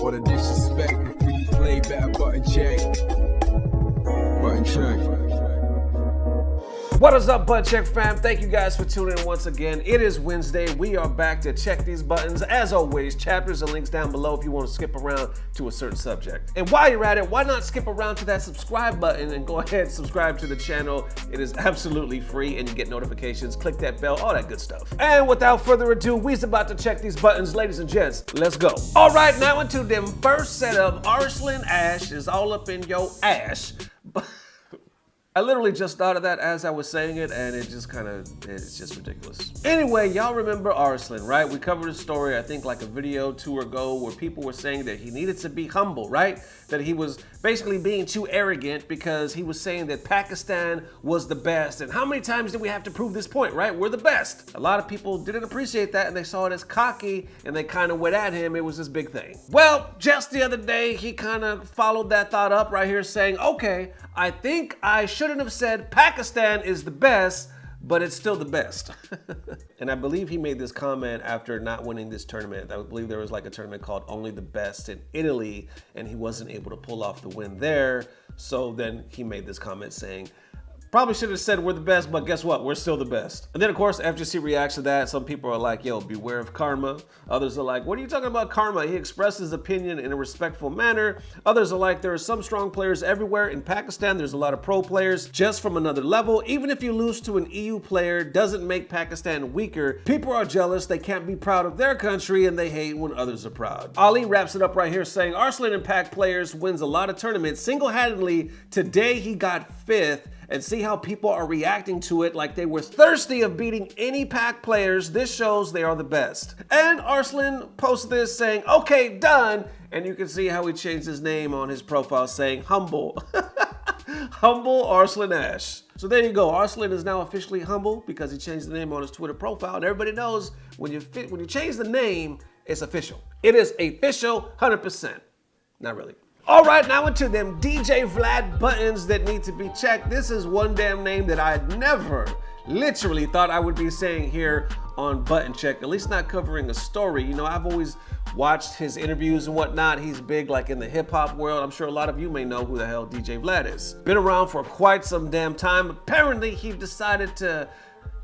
All the disrespect before you play, better button check. Button check. What is up, Button Check fam? Thank you guys for tuning in once again. It is Wednesday. We are back to check these buttons. As always, chapters and links down below if you want to skip around to a certain subject. And while you're at it, why not skip around to that subscribe button and go ahead and subscribe to the channel. It is absolutely free and you get notifications. Click that bell, all that good stuff. And without further ado, we's about to check these buttons, ladies and gents. Let's go. All right, now into them first set of Arslan Ash is all up in your ash. I literally just thought of that as I was saying it, and it's just ridiculous. Anyway, y'all remember Arslan, right? We covered his story, I think like a video or two ago, where people were saying that he needed to be humble, right? That he was basically being too arrogant because he was saying that Pakistan was the best. And how many times did we have to prove this point, right? We're the best. A lot of people didn't appreciate that, and they saw it as cocky, and they kind of went at him. It was this big thing. Well, just the other day, he kind of followed that thought up right here saying, okay, I think I shouldn't have said Pakistan is the best, but it's still the best. And I believe he made this comment after not winning this tournament. I believe there was like a tournament called Only the Best in Italy, and he wasn't able to pull off the win there. So then he made this comment saying, probably should have said we're the best, but guess what? We're still the best. And then of course, FGC reacts to that. Some people are like, yo, beware of karma. Others are like, what are you talking about karma? He expressed his opinion in a respectful manner. Others are like, there are some strong players everywhere. In Pakistan, there's a lot of pro players just from another level. Even if you lose to an EU player, doesn't make Pakistan weaker. People are jealous. They can't be proud of their country and they hate when others are proud. Ali wraps it up right here saying, Arslan and Pak players wins a lot of tournaments single-handedly. Today, he got 5th. And see how people are reacting to it like they were thirsty of beating any Pak players. This shows they are the best. And Arslan posted this saying, okay, done. And you can see how he changed his name on his profile saying humble. Humble Arslan Ash. So there you go. Arslan is now officially humble because he changed the name on his Twitter profile. And everybody knows when you change the name, it's official. It is official 100%. Not really. All right, now into them DJ Vlad buttons that need to be checked. This is one damn name that I never literally thought I would be saying here on Button Check, at least not covering a story. You know, I've always watched his interviews and whatnot. He's big like in the hip hop world. I'm sure a lot of you may know who the hell DJ Vlad is. Been around for quite some damn time. Apparently he decided to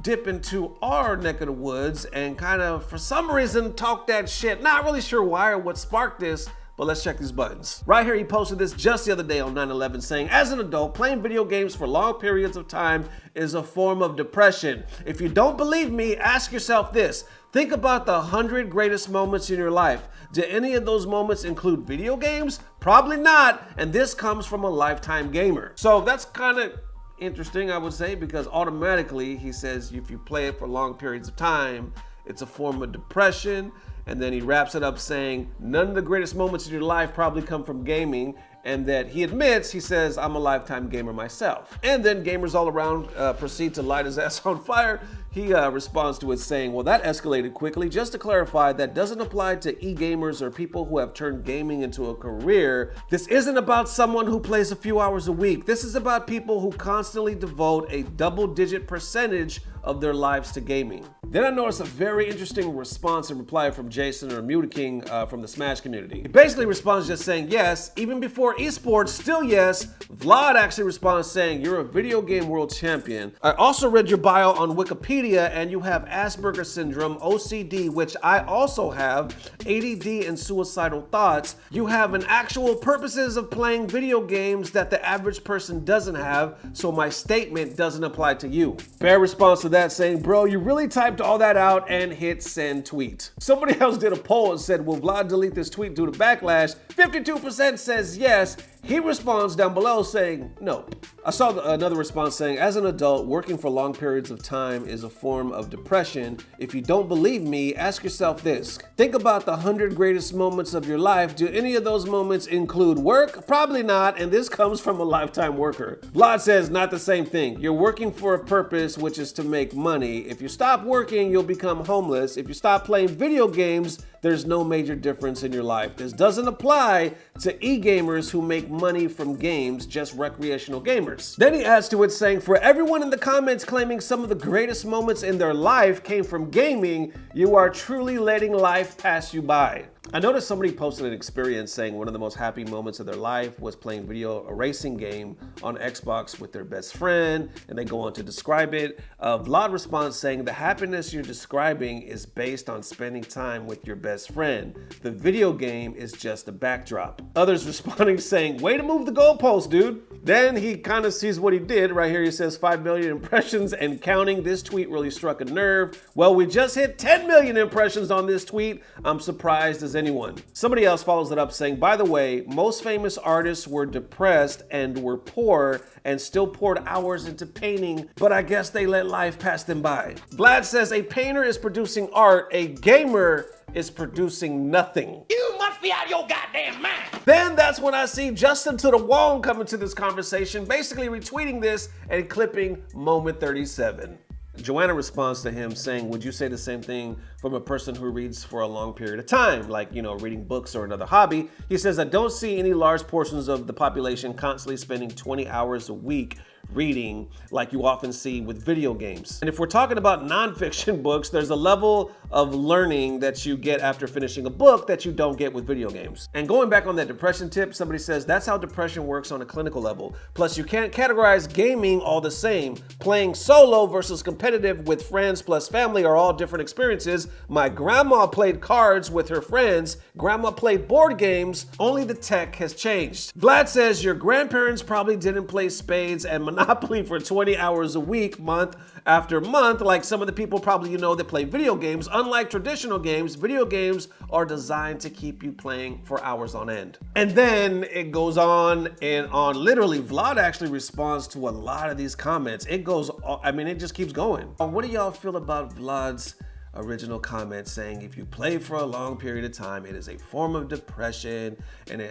dip into our neck of the woods and kind of, for some reason, talk that shit. Not really sure why or what sparked this, but let's check these buttons. Right here, he posted this just the other day on 9/11 saying, as an adult, playing video games for long periods of time is a form of depression. If you don't believe me, ask yourself this. Think about the 100 greatest moments in your life. Do any of those moments include video games? Probably not, and this comes from a lifetime gamer. So that's kind of interesting, I would say, because automatically he says if you play it for long periods of time, it's a form of depression. And then he wraps it up saying, none of the greatest moments in your life probably come from gaming, and that he admits, he says, I'm a lifetime gamer myself. And then gamers all around proceed to light his ass on fire. He responds to it saying, well, that escalated quickly. Just to clarify, that doesn't apply to e-gamers or people who have turned gaming into a career. This isn't about someone who plays a few hours a week. This is about people who constantly devote a double-digit percentage of their lives to gaming. Then I noticed a very interesting response and reply from Jason or Mutaking from the Smash community. He basically responds just saying, yes, even before esports, still yes. Vlad actually responds saying, you're a video game world champion. I also read your bio on Wikipedia and you have Asperger's syndrome, OCD, which I also have, ADD and suicidal thoughts. You have an actual purposes of playing video games that the average person doesn't have, so my statement doesn't apply to you. Fair response to that saying, bro, you really typed all that out and hit send tweet. Somebody else did a poll and said, will Vlad delete this tweet due to backlash? 52% says yes. He responds down below saying, no. I saw another response saying, as an adult, working for long periods of time is a form of depression. If you don't believe me, ask yourself this. Think about the 100 greatest moments of your life. Do any of those moments include work? Probably not, and this comes from a lifetime worker. Vlad says, not the same thing. You're working for a purpose, which is to make money. If you stop working, you'll become homeless. If you stop playing video games, there's no major difference in your life. This doesn't apply to e-gamers who make money from games, just recreational gamers. Then he adds to it saying, for everyone in the comments claiming some of the greatest moments in their life came from gaming, you are truly letting life pass you by. I noticed somebody posted an experience saying one of the most happy moments of their life was playing a racing game on Xbox with their best friend, and they go on to describe it. Vlad responds saying the happiness you're describing is based on spending time with your best friend. The video game is just a backdrop. Others responding saying, way to move the goalpost, dude. Then he kind of sees what he did. Right here he says 5 million impressions and counting. This tweet really struck a nerve. Well, we just hit 10 million impressions on this tweet. I'm surprised as anyone. Somebody else follows it up saying, by the way, most famous artists were depressed and were poor and still poured hours into painting, but I guess they let life pass them by. Vlad says a painter is producing art, a gamer is producing nothing. You must be out of your goddamn mind. Then that's when I see Justin to the Wong coming to this conversation, basically retweeting this and clipping moment 37. Joanna responds to him saying, would you say the same thing from a person who reads for a long period of time, like, reading books or another hobby? He says, I don't see any large portions of the population constantly spending 20 hours a week reading like you often see with video games. And if we're talking about nonfiction books, there's a level of learning that you get after finishing a book that you don't get with video games. And going back on that depression tip, somebody says that's how depression works on a clinical level. Plus, you can't categorize gaming all the same. Playing solo versus competitive with friends plus family are all different experiences. My grandma played cards with her friends. Grandma played board games. Only the tech has changed. Vlad says your grandparents probably didn't play spades and Monopoly for 20 hours a week, month after month, like some of the people probably that play video games. Unlike traditional games, video games are designed to keep you playing for hours on end. And then it goes on and on. Literally, Vlad actually responds to a lot of these comments. It goes, it just keeps going. What do y'all feel about Vlad's original comment saying if you play for a long period of time, it is a form of depression? And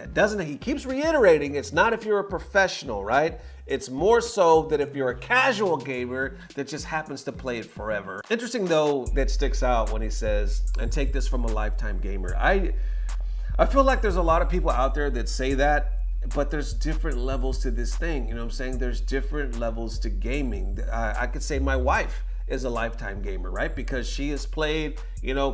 he keeps reiterating, it's not if you're a professional, right? It's more so that if you're a casual gamer that just happens to play it forever. Interesting though, that sticks out when he says, and take this from a lifetime gamer. I feel like there's a lot of people out there that say that, but there's different levels to this thing. You know what I'm saying? There's different levels to gaming. I could say my wife is a lifetime gamer, right? Because she has played,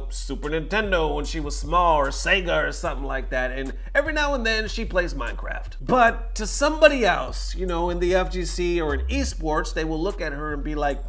Super Nintendo when she was small, or Sega or something like that. And every now and then she plays Minecraft. But to somebody else, in the FGC or in esports, they will look at her and be like,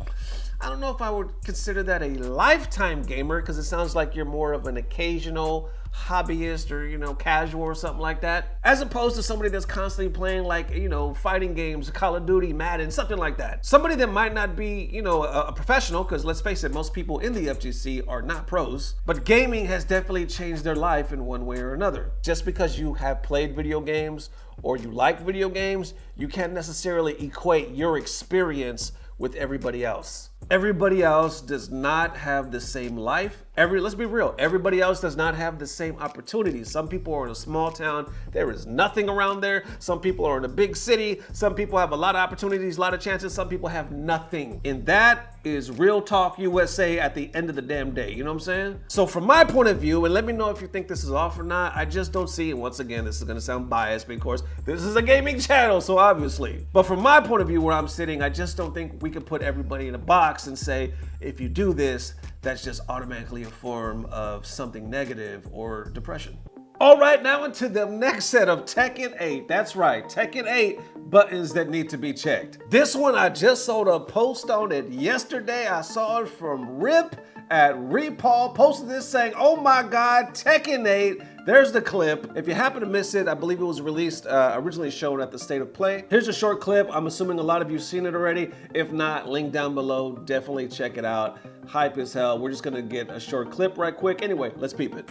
I don't know if I would consider that a lifetime gamer, because it sounds like you're more of an occasional hobbyist or casual or something like that, as opposed to somebody that's constantly playing like fighting games, Call of Duty, Madden, something like that. Somebody that might not be a professional, because let's face it, most people in the FGC are not pros, but gaming has definitely changed their life in one way or another. Just because you have played video games or you like video games, you can't necessarily equate your experience with everybody else. Everybody else does not have the same life. Let's be real, everybody else does not have the same opportunities. Some people are in a small town, there is nothing around there. Some people are in a big city. Some people have a lot of opportunities, a lot of chances. Some people have nothing. And that is real talk USA at the end of the damn day. You know what I'm saying? So from my point of view, and let me know if you think this is off or not, I just don't see it. Once again, this is gonna sound biased because this is a gaming channel, so obviously. But from my point of view, where I'm sitting, I just don't think we can put everybody in a box and say, if you do this, that's just automatically a form of something negative or depression. All right, now into the next set of Tekken 8. That's right, Tekken 8 buttons that need to be checked. This one, I just saw a post on it yesterday. I saw it from Rip at Repaul, posted this saying, oh my God, Tekken 8. There's the clip. If you happen to miss it, I believe it was released, originally shown at the State of Play. Here's a short clip. I'm assuming a lot of you have seen it already. If not, link down below. Definitely check it out. Hype as hell. We're just gonna get a short clip right quick. Anyway, let's peep it.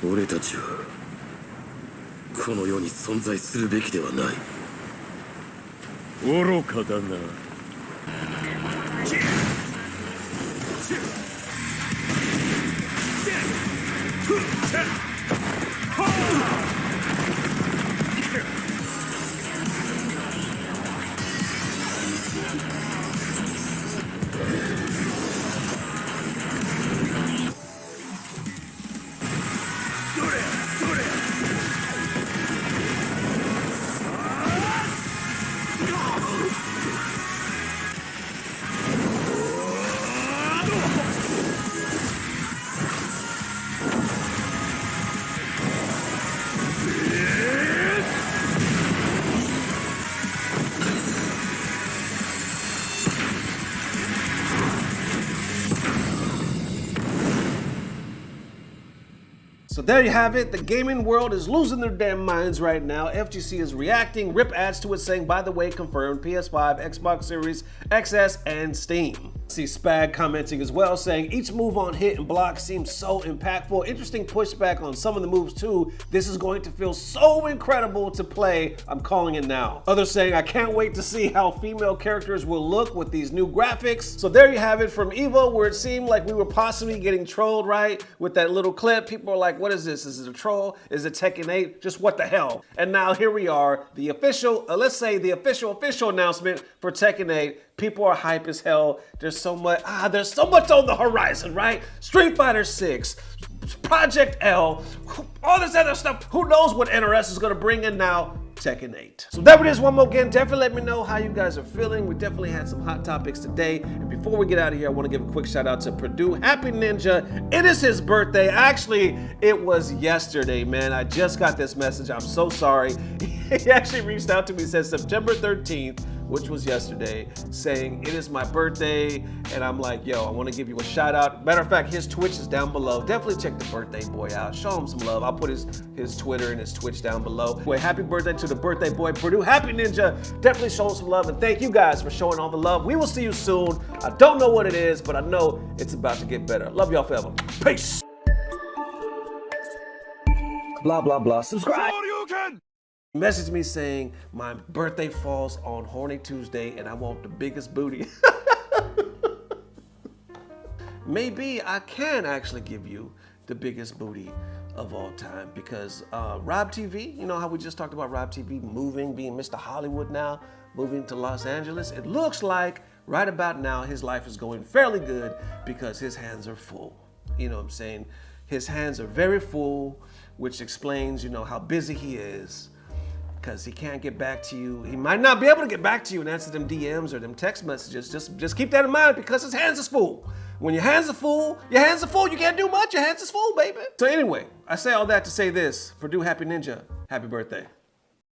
俺たちはこの世に存在するべきではない。愚かだな。So there you have it. The gaming world is losing their damn minds right now. FGC is reacting. Rip adds to it saying, by the way, confirmed PS5, Xbox Series XS, and Steam. See Spag commenting as well, saying each move on hit and block seems so impactful. Interesting pushback on some of the moves too. This is going to feel so incredible to play. I'm calling it now. Others saying I can't wait to see how female characters will look with these new graphics. So there you have it from Evo, where it seemed like we were possibly getting trolled, right? With that little clip. People are like, what is this? Is it a troll? Is it Tekken 8? Just what the hell? And now here we are, the official, let's say the official announcement for Tekken 8. People are hype as hell. There's so much on the horizon, right? Street Fighter 6, Project L, all this other stuff. Who knows what NRS is gonna bring in now? Tekken 8. So there it is one more again. Definitely let me know how you guys are feeling. We definitely had some hot topics today. And before we get out of here, I want to give a quick shout out to PerdueNinja. It is his birthday. Actually, it was yesterday, man. I just got this message. I'm so sorry. He actually reached out to me, said September 13th, which was yesterday, saying it is my birthday. And I'm like, yo, I want to give you a shout out. Matter of fact, his Twitch is down below. Definitely check the birthday boy out. Show him some love. I'll put his Twitter and his Twitch down below. Anyway, happy birthday to the birthday boy, PerdueNinja. Definitely show him some love, and thank you guys for showing all the love. We will see you soon. I don't know what it is, but I know it's about to get better. Love y'all forever. Peace. Blah, blah, blah. Subscribe. Message me saying my birthday falls on Horny Tuesday and I want the biggest booty. Maybe I can actually give you the biggest booty of all time, because Rob TV, you know how we just talked about Rob TV moving, being Mr. Hollywood now, moving to Los Angeles. It looks like right about now his life is going fairly good because his hands are full. You know what I'm saying? His hands are very full, which explains, you know, how busy he is, because he can't get back to you. He might not be able to get back to you and answer them DMs or them text messages. Just keep that in mind, because his hands is full. When your hands are full, you can't do much. Your hands is full, baby. So anyway, I say all that to say this. Perdue Happy Ninja, happy birthday.